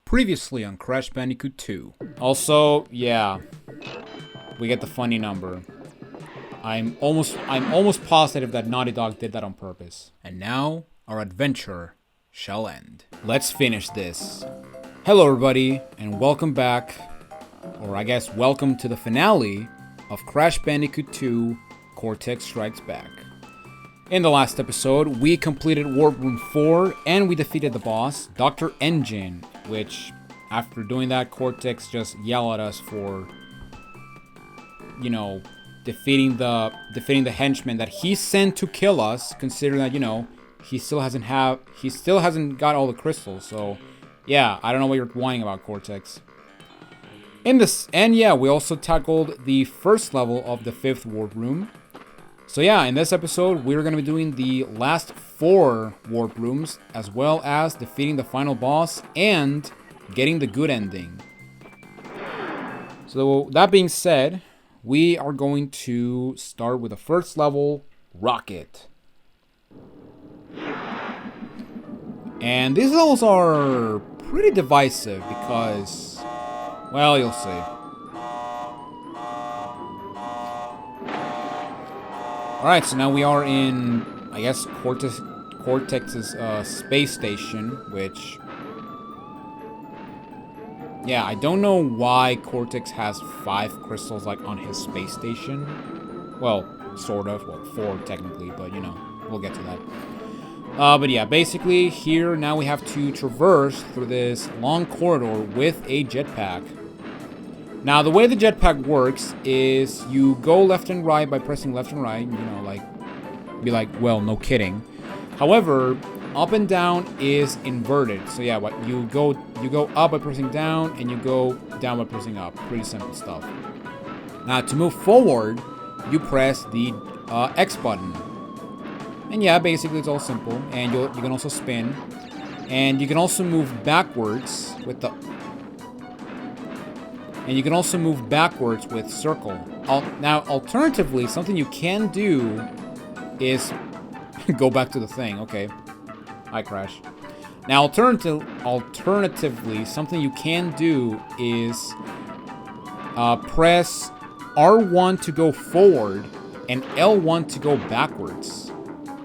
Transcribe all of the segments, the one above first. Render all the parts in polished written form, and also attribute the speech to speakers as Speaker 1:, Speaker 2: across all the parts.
Speaker 1: Previously on Crash Bandicoot 2. Also, yeah, we get the funny number. I'm almost positive that Naughty Dog did that on purpose. And now, our adventure shall end. Let's finish this. Hello everybody, and welcome back, or I guess welcome to the finale of Crash Bandicoot 2 Cortex Strikes Back. In the last episode, we completed Warp Room 4, and we defeated the boss, Dr. Engine, which, after doing that, Cortex just yelled at us for, you know, defeating the henchman that he sent to kill us, considering that, you know, he still hasn't got all the crystals, so, yeah, I don't know what you're whining about, Cortex. And yeah, we also tackled the first level of the 5th Warp Room. So yeah, in this episode, we're going to be doing the last 4 warp rooms, as well as defeating the final boss and getting the good ending. So that being said, we are going to start with the first level, Rocket. And these levels are pretty divisive because, well, you'll see. Alright, so now we are in, I guess, Cortex's space station, which... yeah, I don't know why Cortex has 5 crystals, like, on his space station. Well, sort of. Well, 4, technically, but, you know, we'll get to that. But yeah, basically, here, now we have to traverse through this long corridor with a jetpack. Now, the way the jetpack works is you go left and right by pressing left and right, you know, like, be like, well, no kidding. However, up and down is inverted. So yeah, what you go up by pressing down, and you go down by pressing up. Pretty simple stuff. Now, to move forward, you press the X button. And yeah, basically it's all simple. And you can also spin. And you can also move backwards with the... and you can also move backwards with circle. Now, alternatively, something you can do is go back to the thing. Okay. Hi, Crash. Now, alternatively, something you can do is press R1 to go forward and L1 to go backwards.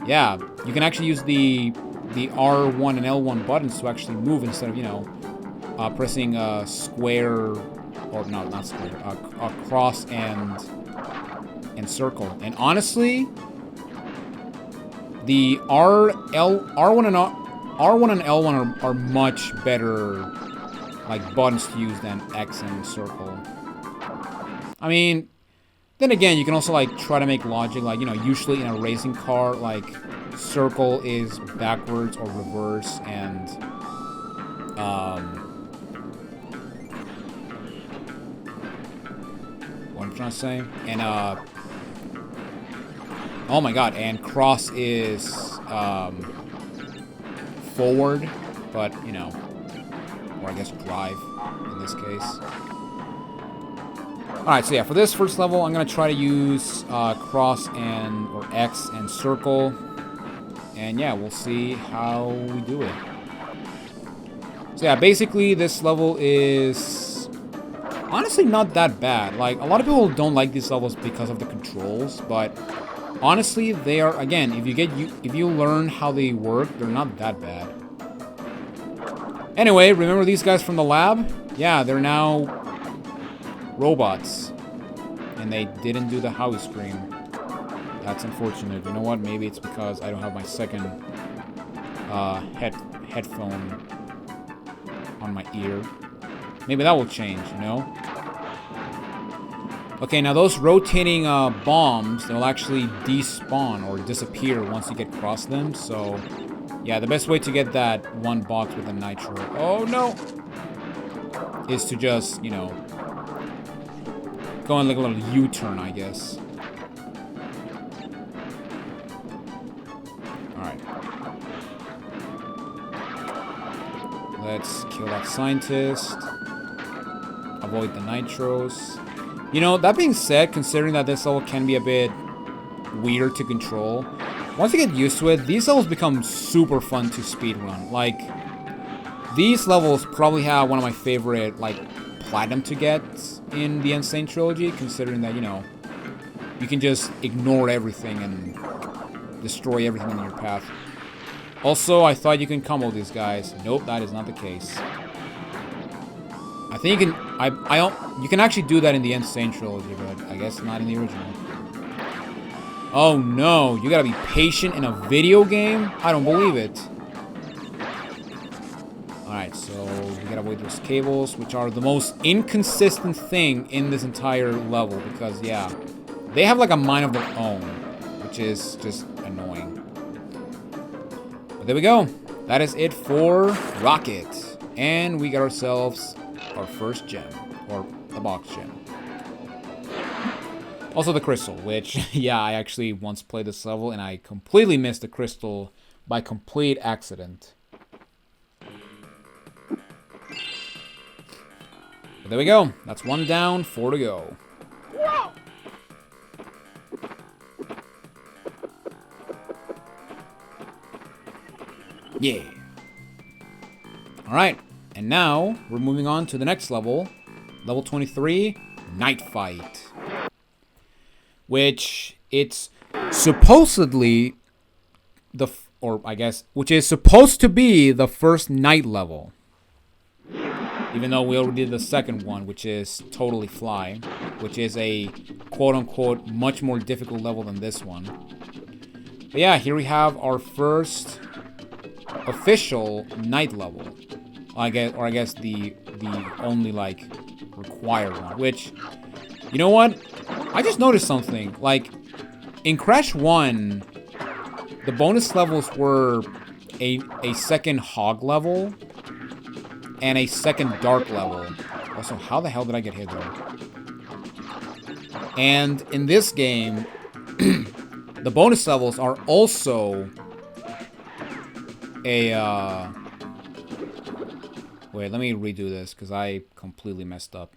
Speaker 1: Yeah, you can actually use the R1 and L1 buttons to actually move instead of, you know, pressing square... or no, not square, cross and circle. And honestly, the R1 and L1 are much better, like, buttons to use than X and circle. I mean, then again, you can also, like, try to make logic, like, you know, usually in a racing car, like, circle is backwards or reverse, and what I'm trying to say, and oh my god, and cross is forward, but, you know, or I guess drive in this case. Alright, so yeah, for this first level, I'm gonna try to use cross or X and circle, and yeah, we'll see how we do it. So yeah, basically this level is honestly not that bad. Like, a lot of people don't like these levels because of the controls, but honestly, they are, again, if you learn how they work, they're not that bad. Anyway, remember these guys from the lab? Yeah, they're now robots. And they didn't do the Howie scream. That's unfortunate. You know what? Maybe it's because I don't have my second headphone on my ear. Maybe that will change, you know? Okay, now those rotating bombs, they'll actually despawn or disappear once you get across them, so... yeah, the best way to get that one box with the nitro... oh, no! Is to just, you know... go on like a little U-turn, I guess. Alright. Let's kill that scientist. Avoid the nitros. You know, that being said, considering that this level can be a bit weird to control, once you get used to it, these levels become super fun to speedrun. Like, These levels probably have one of my favorite, like, platinum to get in the Insane Trilogy, considering that, you know, you can just ignore everything and destroy everything in your path. Also, I thought you can combo these guys. Nope, that is not the case. I think you can, you can actually do that in the Insane Trilogy, but I guess not in the original. Oh no, you gotta be patient in a video game? I don't believe it. Alright, so we gotta avoid those cables, which are the most inconsistent thing in this entire level, because, yeah, they have like a mind of their own, which is just annoying. But there we go. That is it for Rocket. And we got ourselves our first gem, or the box gem. Also the crystal, which, yeah, I actually once played this level and I completely missed the crystal by complete accident. But there we go. That's 1 down, 4 to go. Whoa! Yeah. Alright, and now we're moving on to the next level. Level 23, Night Fight. Which it's supposedly which is supposed to be the first night level. Even though we already did the second one, which is Totally Fly, which is a quote-unquote much more difficult level than this one. But yeah, here we have our first official night level. I guess the only, like, required one, which, you know what? I just noticed something. Like, in Crash 1, the bonus levels were a second hog level and a second dark level. Also, how the hell did I get hit there? And in this game, the bonus levels are also a, wait, let me redo this, because I completely messed up.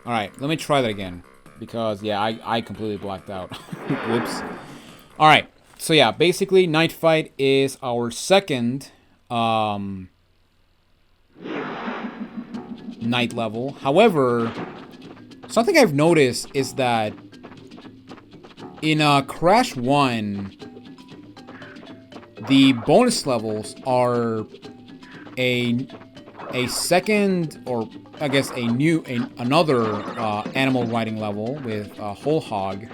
Speaker 1: Alright, let me try that again. Because, yeah, I completely blacked out. Whoops. Alright, so yeah, basically, Night Fight is our second night level. However, something I've noticed is that in Crash 1, the bonus levels are a second, or I guess another animal riding level with a whole hog,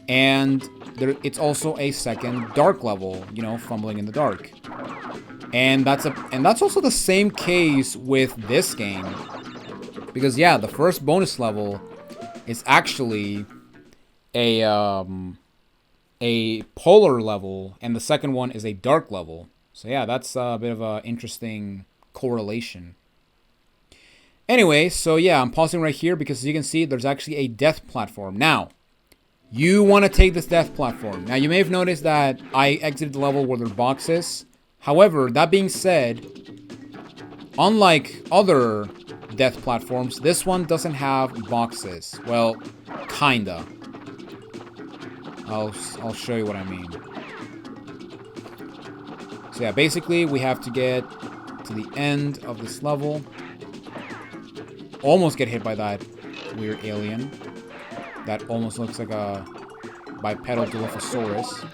Speaker 1: and it's also a second dark level, you know, fumbling in the dark, and that's also the same case with this game, because yeah, the first bonus level is actually a polar level, and the second one is a dark level. So yeah, that's a bit of an interesting correlation. Anyway, so yeah, I'm pausing right here because as you can see, there's actually a death platform. Now, you want to take this death platform. Now, you may have noticed that I exited the level where there are boxes. However, that being said, unlike other death platforms, this one doesn't have boxes. Well, kinda. I'll show you what I mean. So yeah, basically we have to get to the end of this level. Almost get hit by that weird alien. That almost looks like a bipedal Dilophosaurus.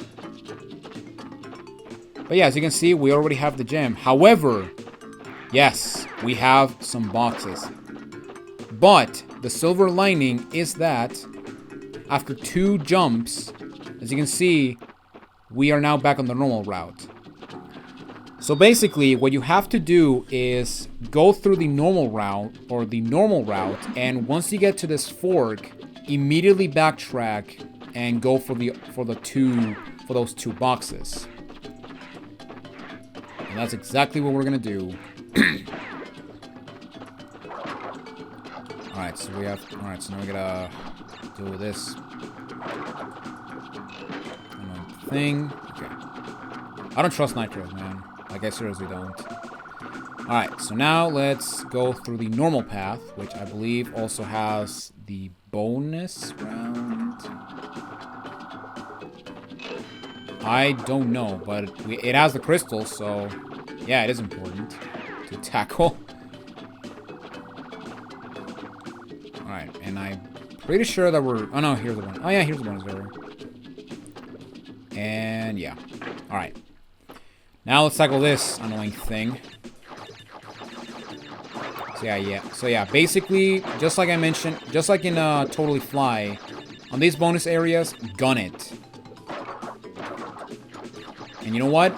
Speaker 1: But yeah, as you can see, we already have the gem. However, yes, we have some boxes. But the silver lining is that after 2 jumps, as you can see, we are now back on the normal route. So basically, what you have to do is go through the normal route, and once you get to this fork, immediately backtrack and go for those 2 boxes. And that's exactly what we're gonna do. Alright, so now we gotta do this thing. Okay. I don't trust nitros, man. Like, I seriously don't. Alright, so now let's go through the normal path, which I believe also has the bonus round. I don't know, but it has the crystals, so yeah, it is important to tackle. Alright, and I'm pretty sure that we're... Oh no, here's the one. Oh yeah, here's the bonus area. And yeah. Alright. Now let's tackle this annoying thing. So yeah, basically, just like I mentioned, just like in Totally Fly, on these bonus areas, gun it. And you know what?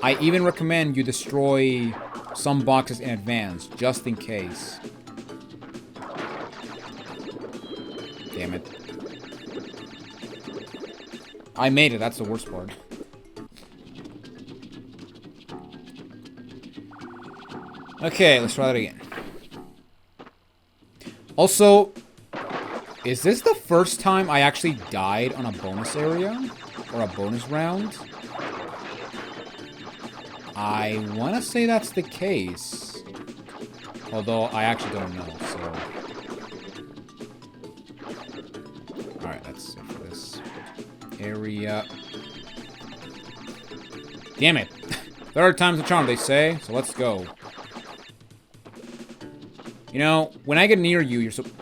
Speaker 1: I even recommend you destroy some boxes in advance, just in case. Damn it. I made it, that's the worst part. Okay, let's try that again. Also, is this the first time I actually died on a bonus area? Or a bonus round? I want to say that's the case. Although, I actually don't know, so... Alright, that's it for this area. Damn it! Third time's the charm, they say, so let's go. You know, when I get near you, you're supposed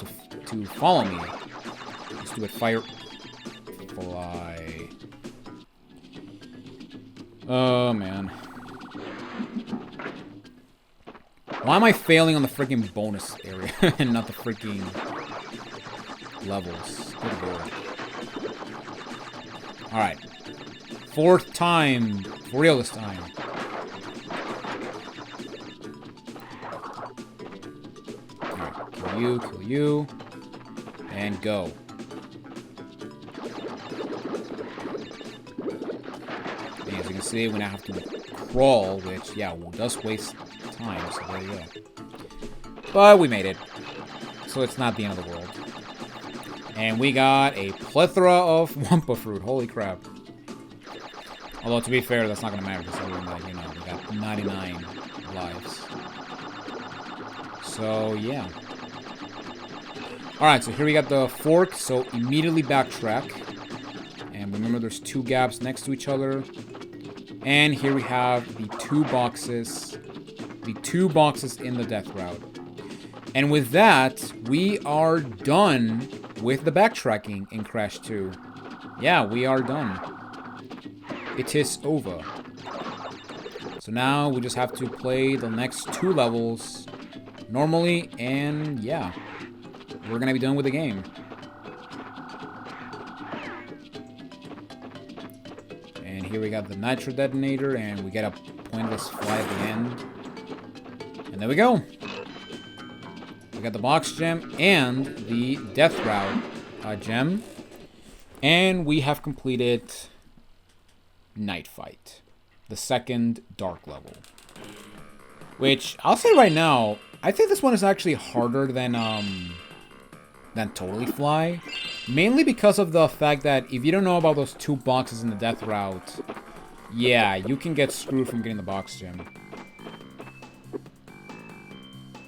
Speaker 1: to follow me. Stupid firefly. Oh, man. Why am I failing on the freaking bonus area and not the freaking levels? Good lord. Alright. Fourth time. For real this time. Kill you, and go. And as you can see, we now have to crawl, which, yeah, will just waste time, so there you go. But we made it, so it's not the end of the world. And we got a plethora of Wumpa fruit, holy crap. Although, to be fair, that's not going to matter, because, you know, we got 99 lives. So, yeah. Alright, so here we got the fork, so immediately backtrack. And remember there's two gaps next to each other. And here we have the two boxes in the death route. And with that, we are done with the backtracking in Crash 2. Yeah, we are done. It is over. So now we just have to play the next two levels normally, and yeah. We're gonna be done with the game. And here we got the nitro detonator, and we get a pointless fly at the end. And there we go. We got the box gem and the death route gem. And we have completed Night Fight, the second dark level. Which, I'll say right now, I think this one is actually harder than Totally Fly. Mainly because of the fact that if you don't know about those two boxes in the death route, yeah, you can get screwed from getting the box gem.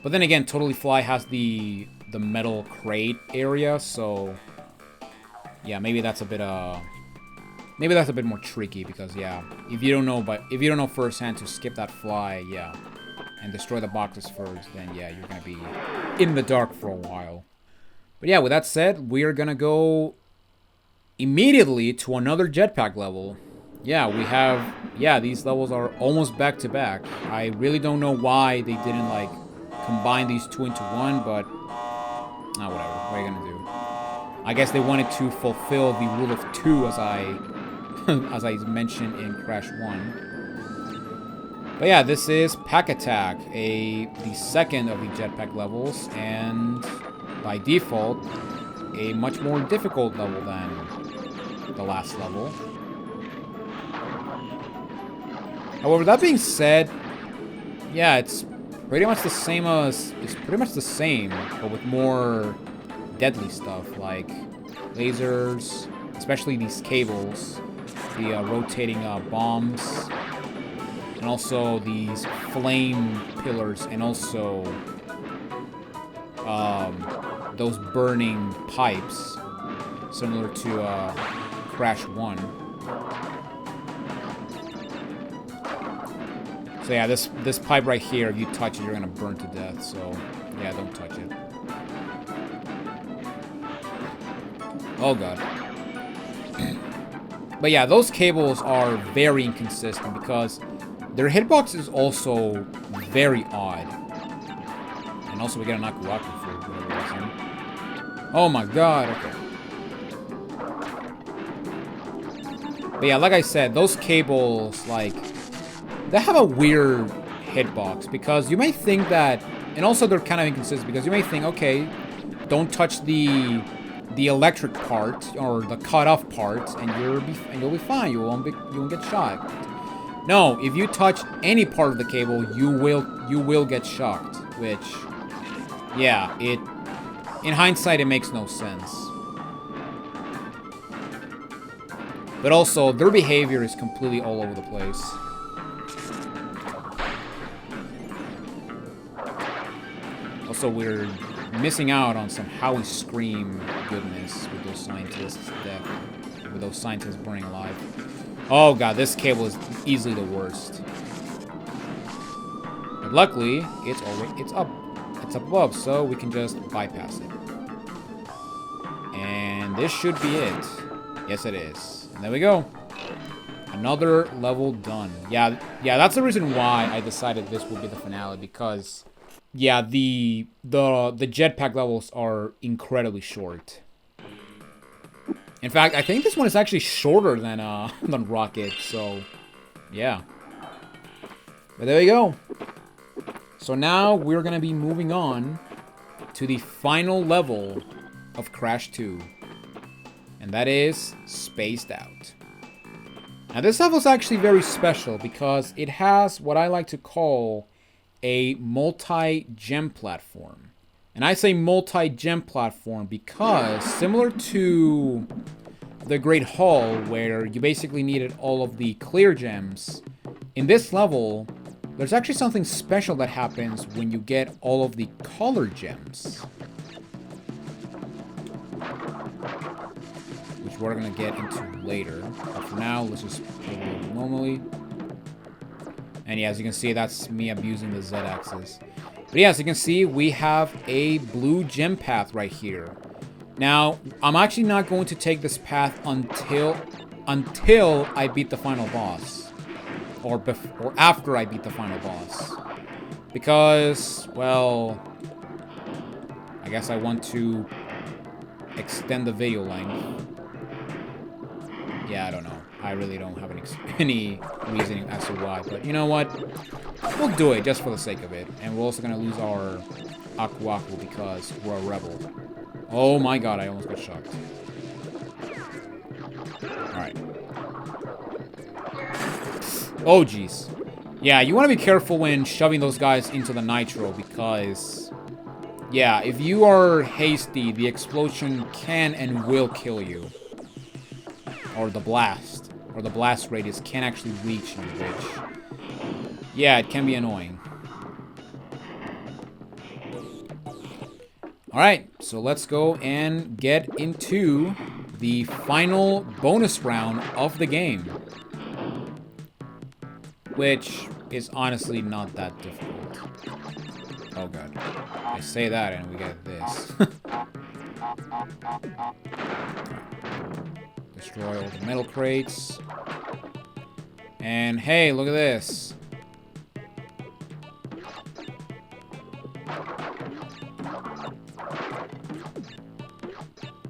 Speaker 1: But then again, Totally Fly has the metal crate area, so yeah, maybe that's a bit more tricky because yeah, if you don't know firsthand to skip that fly, yeah, and destroy the boxes first, then yeah, you're gonna be in the dark for a while. But yeah, with that said, we are gonna go immediately to another jetpack level. Yeah, we have... Yeah, these levels are almost back to back. I really don't know why they didn't, like, combine these two into one, but... whatever. What are you gonna do? I guess they wanted to fulfill the rule of two, as I mentioned in Crash 1. But yeah, this is Pack Attack, the second of the jetpack levels, and... by default, a much more difficult level than the last level. However, that being said, yeah, it's pretty much the same, but with more deadly stuff, like lasers, especially these cables, the rotating bombs, and also these flame pillars, and also those burning pipes. similar to Crash 1. So yeah, this pipe right here, if you touch it, you're gonna burn to death. So yeah, don't touch it. Oh god. But yeah, those cables are very inconsistent because their hitbox is also very odd. And also we get an Aku Aku for whatever reason. Oh my god, okay. But yeah, like I said, those cables, like, they have a weird hitbox because you may think that, and also they're kind of inconsistent because you may think, okay, don't touch the electric part or the cut-off part, and you'll be fine. You won't get shocked. No, if you touch any part of the cable, you will get shocked. Which, yeah, in hindsight, it makes no sense. But also, their behavior is completely all over the place. Also, we're missing out on some Howie Scream goodness with those scientists with those scientists burning alive. Oh god, this cable is easily the worst. But luckily, it's up above, so we can just bypass it. And this should be it. Yes, it is. And there we go. Another level done. Yeah, that's the reason why I decided this would be the finale, because yeah, the jetpack levels are incredibly short. In fact, I think this one is actually shorter than Rocket, so yeah. But there we go. So now we're gonna be moving on to the final level of Crash 2. And that is Spaced Out. Now this level is actually very special because it has what I like to call a multi-gem platform. And I say multi-gem platform because, similar to the Great Hall, where you basically needed all of the clear gems, in this level, there's actually something special that happens when you get all of the color gems. Which we're gonna get into later. But for now, let's just play it normally. And yeah, as you can see, that's me abusing the Z-axis. But yeah, as you can see, we have a blue gem path right here. Now, I'm actually not going to take this path until I beat the final boss. Or after I beat the final boss. Because, well, I guess I want to extend the video length. Yeah, I don't know. I really don't have any reasoning as to why, but you know what? We'll do it just for the sake of it. And we're also gonna lose our Aku Aku because we're a rebel. Oh my god, I almost got shocked. Alright. Oh jeez. Yeah, you want to be careful when shoving those guys into the nitro because, yeah, if you are hasty, the explosion can and will kill you. Or the blast. Or the blast radius can actually reach you, which, yeah, it can be annoying. Alright, so let's go and get into the final bonus round of the game. Which is honestly not that difficult. Oh god. I say that and we get this. Destroy all the metal crates. And hey, look at this.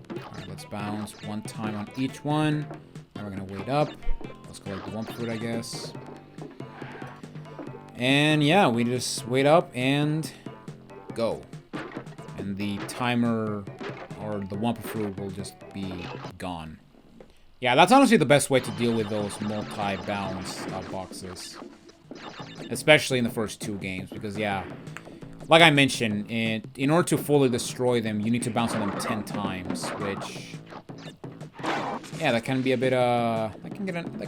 Speaker 1: Alright, let's bounce one time on each one. Now we're gonna wait up. Let's collect the one fruit, I guess. And yeah, we just wait up and go. And the timer or the Wumpa fruit will just be gone. Yeah, that's honestly the best way to deal with those multi-bounce boxes. Especially in the first two games, because yeah, like I mentioned, in order to fully destroy them, you need to bounce on them 10 times, which, yeah, that can be a bit that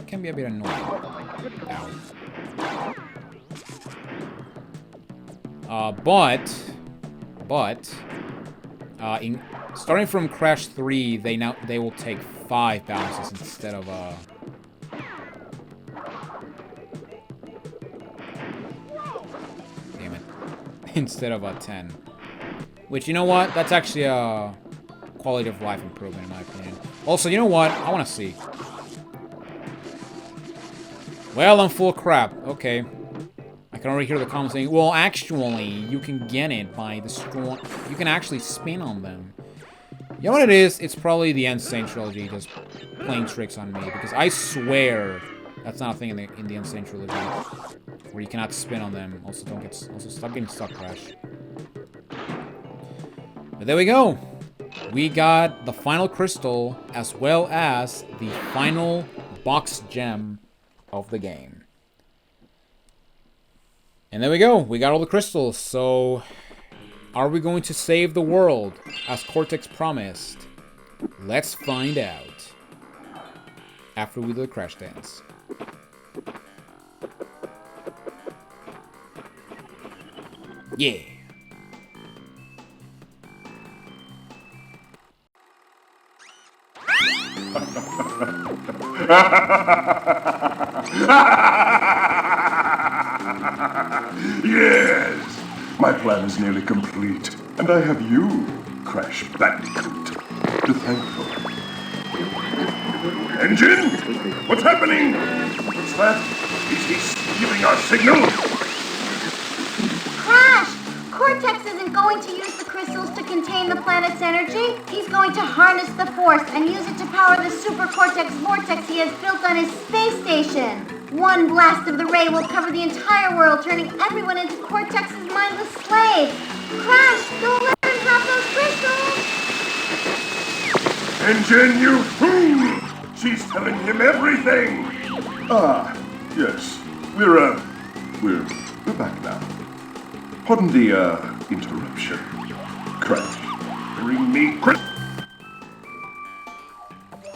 Speaker 1: can be a bit annoying. Ow. Starting from Crash 3, they will take 5 bounces instead of damn it. Instead of 10. Which, you know what? That's actually a quality of life improvement in my opinion. Also, you know what? I want to see. Well, I'm full of crap. Okay. I can already hear the comments saying, well, actually, you can get it by destroying... You can actually spin on them. You know what it is? It's probably the Insane Trilogy just playing tricks on me. Because I swear that's not a thing in the Insane Trilogy. Where you cannot spin on them. Also, stop getting stuck, Crash. But there we go. We got the final crystal as well as the final box gem of the game. And there we go. We got all the crystals. So, are we going to save the world as Cortex promised? Let's find out after we do the crash dance. Yeah.
Speaker 2: Yes! My plan is nearly complete, and I have you, Crash Bandicoot, to thank for it. Engine? What's happening? What's that? Is he stealing our signal?
Speaker 3: Crash! Cortex isn't going to use the crystals to contain the planet's energy. He's going to harness the force and use it to power the super Cortex vortex he has built on his space station. One blast of the ray will cover the entire world, turning everyone into Cortex's mindless slaves. Crash, don't let him have those crystals!
Speaker 2: Engine, you fool! She's telling him everything! Ah, yes. We're back now. Pardon the, interruption. Crash, bring me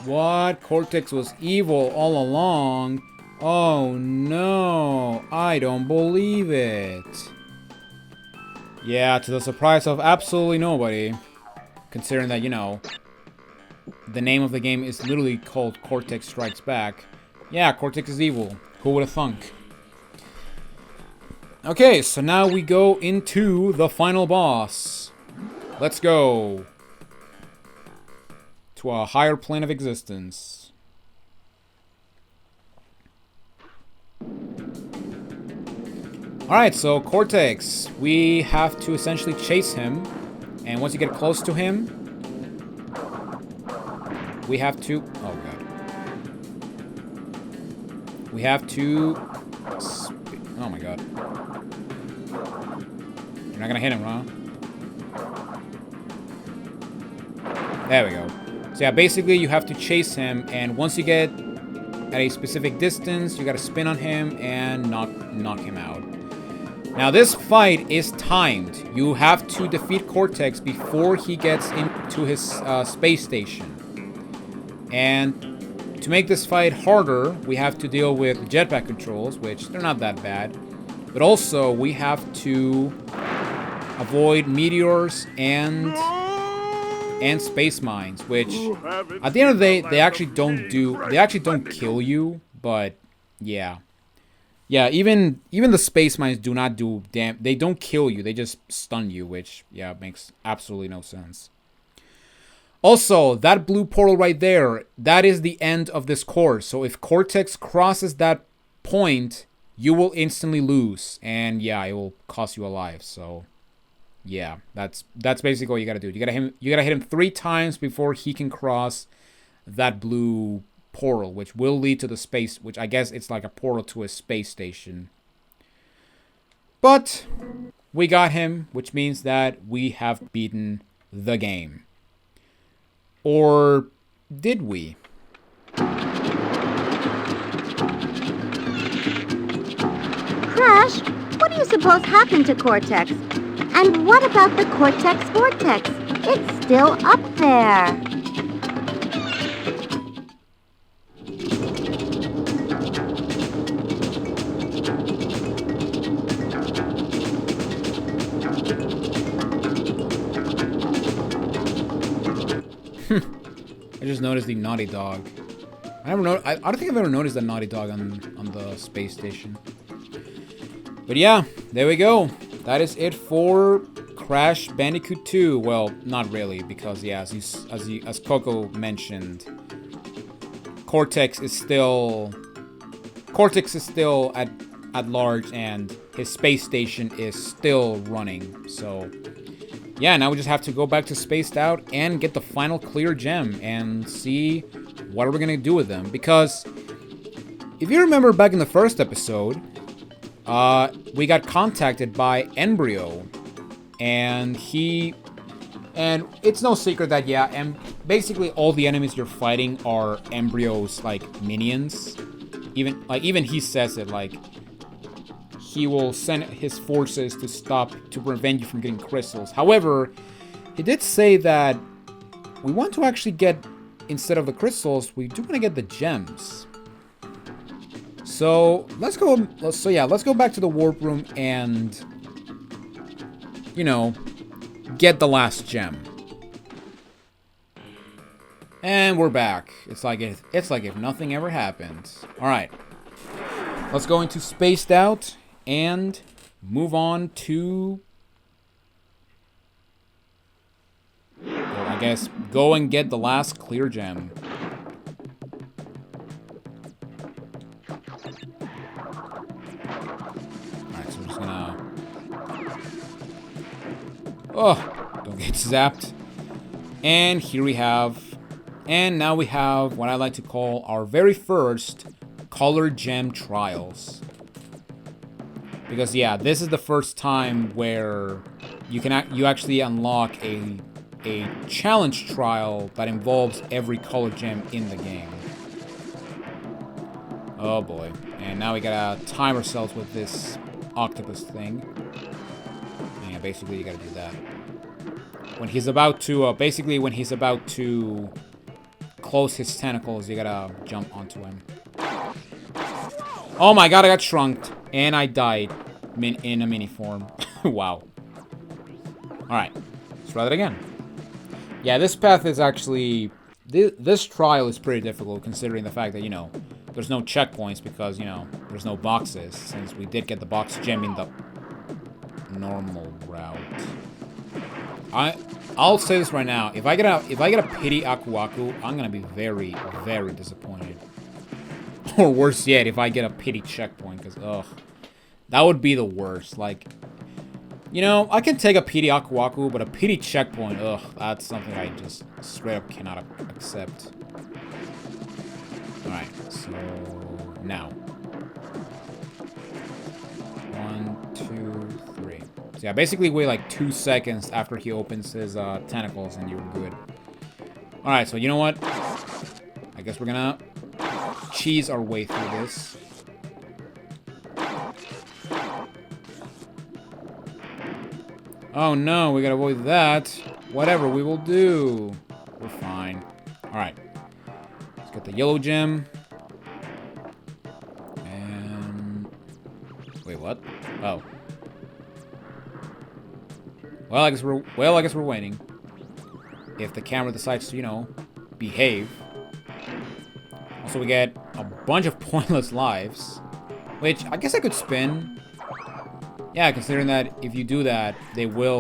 Speaker 1: What? Cortex was evil all along? Oh no, I don't believe it. Yeah, to the surprise of absolutely nobody. Considering that, you know, the name of the game is literally called Cortex Strikes Back. Yeah, Cortex is evil. Who would have thunk? Okay, so now we go into the final boss. Let's go to a higher plane of existence. Alright, so Cortex, we have to essentially chase him. And once you get close to him, we have to... Oh, God. We have to... Oh, my God. You're not gonna hit him, huh? There we go. So, yeah, basically, you have to chase him. And once you get at a specific distance, you gotta spin on him and knock him out. Now, this fight is timed. You have to defeat Cortex before he gets into his space station. And to make this fight harder, we have to deal with jetpack controls, which they're not that bad. But also, we have to avoid meteors and space mines, which at the end of the day, they actually don't kill you, but yeah. Yeah, even the space mines do not do they don't kill you, they just stun you, which, yeah, makes absolutely no sense. Also, that blue portal right there, that is the end of this course. So if Cortex crosses that point, you will instantly lose. And yeah, it will cost you a life. So yeah, that's basically what you gotta do. You gotta hit him 3 times before he can cross that blue portal, which will lead to the space, which I guess it's like a portal to a space station. But we got him, which means that we have beaten the game. Or did we?
Speaker 3: Crash, what do you suppose happened to Cortex? And what about the Cortex vortex? It's still up there.
Speaker 1: I just noticed the Naughty Dog. I don't think I've ever noticed the Naughty Dog on the space station. But yeah, there we go. That is it for Crash Bandicoot 2. Well, not really, because yeah, as Coco mentioned, Cortex is still at large, and his space station is still running. So yeah, now we just have to go back to Spaced Out and get the final clear gem and see what are we gonna do with them. Because if you remember back in the first episode, we got contacted by Brio, and it's no secret that yeah, and basically all the enemies you're fighting are Brio's like minions. Even he says it, like he will send his forces to prevent you from getting crystals. However, he did say that we want to actually get, instead of the crystals, we do want to get the gems. So let's go back to the warp room and, you know, get the last gem. And we're back. It's like if nothing ever happened. All right, let's go into Spaced Out and move on to, well, I guess go and get the last clear gem. Oh, don't get zapped. And here we have, and now we have what I like to call our very first color gem trials. Because yeah, this is the first time where you actually unlock a challenge trial that involves every color gem in the game. Oh boy. And now we gotta time ourselves with this octopus thing. Yeah, basically you gotta do that. When he's about to, when he's about to close his tentacles, you gotta jump onto him. Oh my god, I got shrunked. And I died in a mini form. Wow. Alright, let's try that again. Yeah, this path is actually, this trial is pretty difficult considering the fact that, you know, there's no checkpoints because, you know, there's no boxes, since we did get the box gem in the normal route. I'll say this right now. If I get a pity Aku Aku, I'm gonna be very, very disappointed. Or worse yet, if I get a pity checkpoint, because ugh, that would be the worst. Like, you know, I can take a pity Aku Aku, but a pity checkpoint, ugh, that's something I just straight up cannot accept. Alright, so now. 1, 2, 3. So yeah, basically wait like 2 seconds after he opens his tentacles and you're good. Alright, so you know what? I guess we're gonna cheese our way through this. Oh no, we gotta avoid that. Whatever, we will do. We're fine. Alright. Let's get the yellow gem. And... wait, what? Oh. Well, I guess we're waiting. If the camera decides to, you know, behave. Also, we get a bunch of pointless lives. Which, I guess I could spin. Yeah, considering that if you do that, they will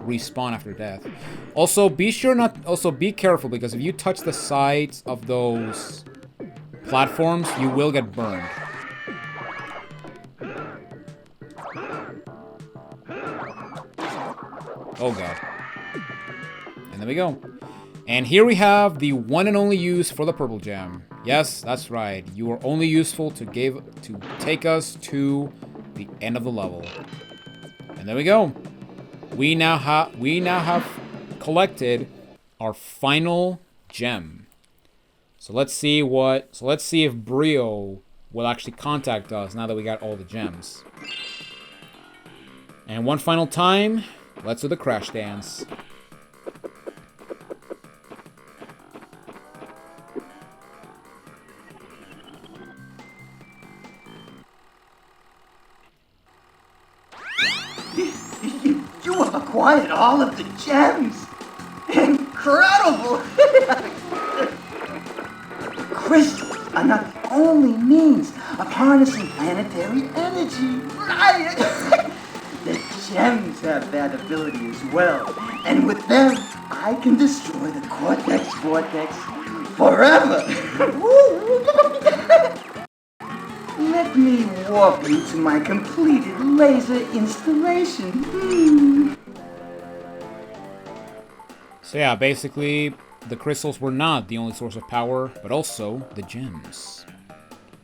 Speaker 1: respawn after death. Also, be careful, because if you touch the sides of those platforms, you will get burned. Oh god. And there we go. And here we have the one and only use for the purple gem. Yes, that's right. You are only useful to take us to the end of the level. And there we go. We now have collected our final gem. So let's see if Brio will actually contact us now that we got all the gems. And one final time, let's do the crash dance.
Speaker 4: You acquired all of the gems! Incredible! crystals are not the only means of harnessing planetary energy. Right? The gems have that ability as well. And with them, I can destroy the Cortex Vortex forever. Let me walk you to my completed laser installation.
Speaker 1: So yeah, basically, the crystals were not the only source of power, but also the gems.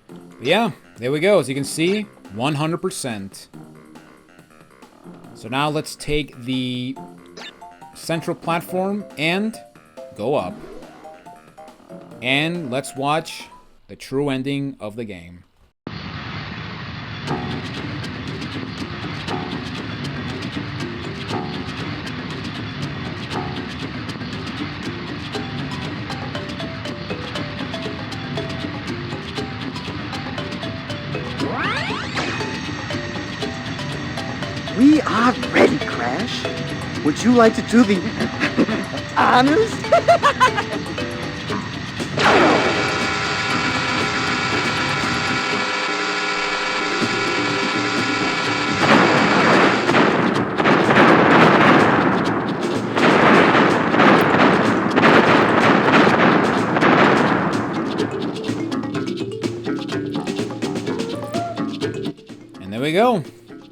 Speaker 1: But yeah, there we go. As you can see, 100%. So now let's take the central platform and go up. And let's watch the true ending of the game.
Speaker 4: We are ready, Crash. Would you like to do the honors?
Speaker 1: And there we go.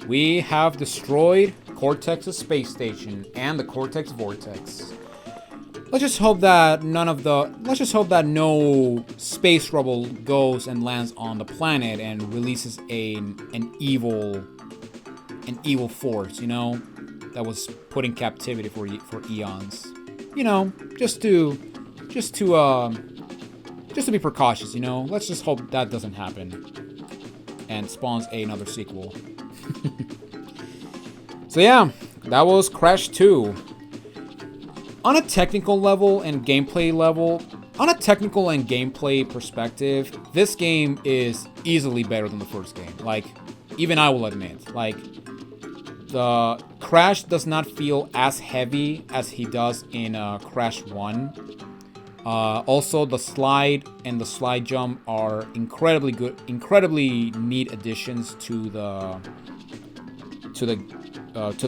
Speaker 1: We have destroyed Cortex's space station and the Cortex Vortex. Let's just hope that no space rebel goes and lands on the planet and releases an evil force, you know, that was put in captivity for eons. You know, just to be precautious, you know. Let's just hope that doesn't happen and spawns another sequel. So yeah, that was Crash 2. On a technical and gameplay perspective, this game is easily better than the first game. Like, even I will admit, like, the Crash does not feel as heavy as he does in Crash 1. Also, the slide and the slide jump are incredibly neat additions to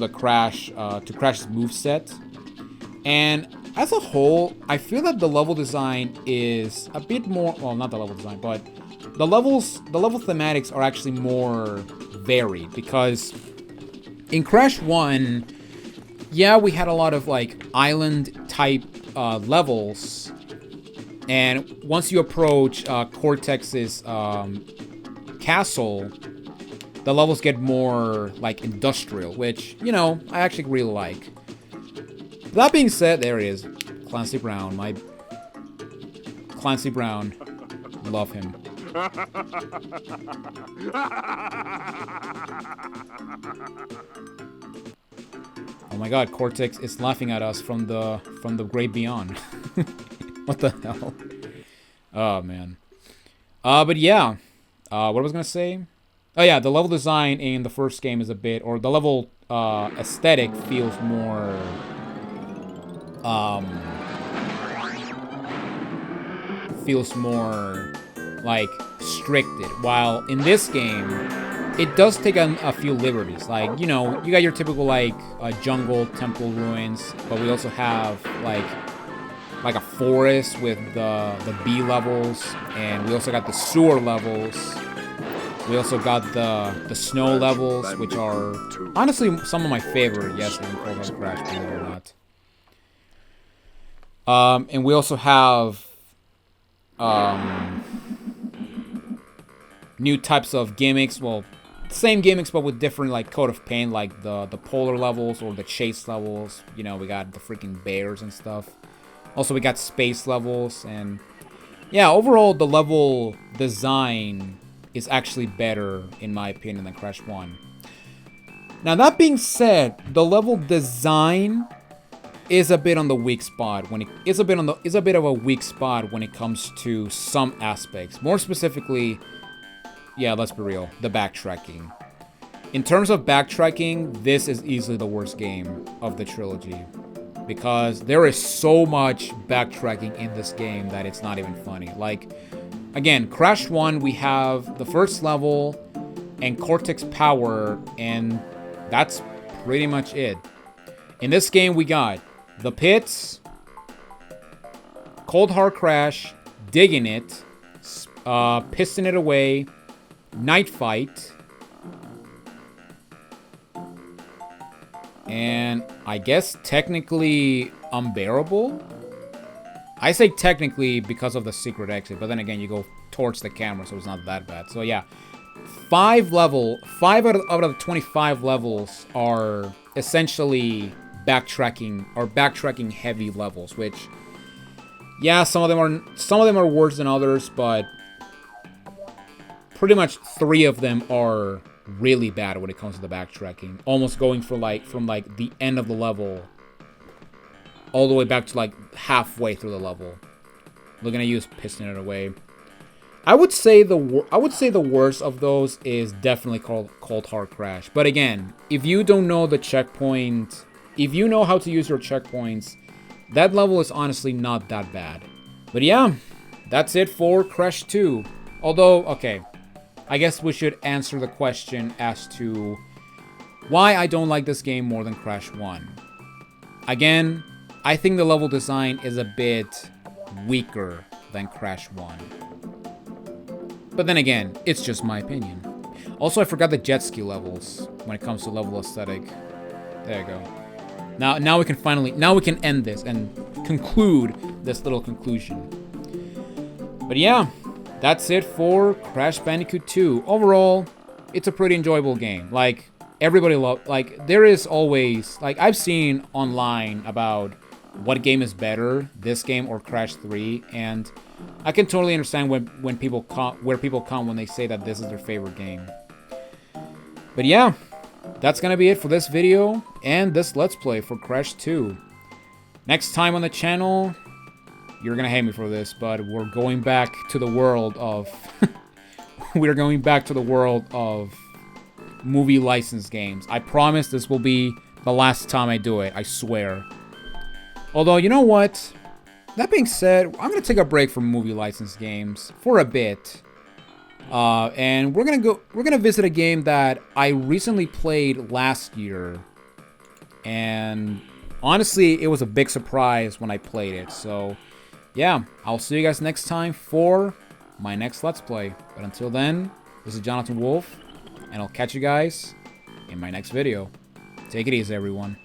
Speaker 1: Crash's moveset. And as a whole, I feel that the level design is a bit more, well, not the level design, but the level thematics are actually more varied, because in Crash 1, yeah, we had a lot of like island type levels, and once you approach Cortex's castle, the levels get more like industrial, which, you know, I actually really like. That being said, there he is, Clancy Brown, my Clancy Brown, love him. Oh my God, Cortex is laughing at us from the great beyond. What the hell? Oh man. But yeah, what I was gonna say? Oh yeah, the level design in the first game is a bit, or the level aesthetic feels more like restricted, while in this game it does take a few liberties. Like, you know, you got your typical like jungle temple ruins, but we also have like a forest with the B levels, and we also got the sewer levels. We also got the snow levels, which are honestly some of my favorite. Yes, we can call them Crash 2 or not. And we also have new types of gimmicks. Well, same gimmicks, but with different like coat of paint, like the polar levels or the chase levels. You know, we got the freaking bears and stuff. Also, we got space levels, and yeah, overall the level design is actually better, in my opinion, than Crash 1. Now, that being said, the level design is a bit on the weak spot when is a bit of a weak spot when it comes to some aspects. More specifically, yeah, let's be real, the backtracking. In terms of backtracking, this is easily the worst game of the trilogy, because there is so much backtracking in this game that it's not even funny. Like, again, Crash 1, we have the first level and Cortex power, and that's pretty much it. In this game, we got the pits, cold hard crash, digging it, piston it away, night fight, and I guess technically unbearable. I say technically because of the secret exit, but then again, you go towards the camera, so it's not that bad. So yeah, 5 out of the 25 levels are essentially backtracking heavy levels, which, yeah, some of them are worse than others, but pretty much 3 of them are really bad when it comes to the backtracking. Almost going from the end of the level all the way back to like halfway through the level. Looking at you is piston it away. I would say the worst of those is definitely called Cold Hard Crash. But again, if you don't know the checkpoint, if you know how to use your checkpoints, that level is honestly not that bad. But yeah, that's it for Crash 2. Although, okay, I guess we should answer the question as to why I don't like this game more than Crash 1. Again, I think the level design is a bit weaker than Crash 1. But then again, it's just my opinion. Also, I forgot the jet ski levels when it comes to level aesthetic. There you go. Now we can end this and conclude this little conclusion. But yeah, that's it for Crash Bandicoot 2. Overall, it's a pretty enjoyable game. Like, everybody there is always, like, I've seen online about what game is better, this game or Crash 3, and I can totally understand when people come when they say that this is their favorite game. But yeah, that's gonna be it for this video and this Let's Play for Crash 2. Next time on the channel, you're gonna hate me for this, but we're going back to the world of we're going back to the world of movie license games. I promise this will be the last time I do it, I swear. Although, you know what? That being said, I'm going to take a break from movie license games for a bit. And we're going to visit a game that I recently played last year. And honestly, it was a big surprise when I played it. So, yeah, I'll see you guys next time for my next Let's Play. But until then, this is Jonathan Wolf, and I'll catch you guys in my next video. Take it easy, everyone.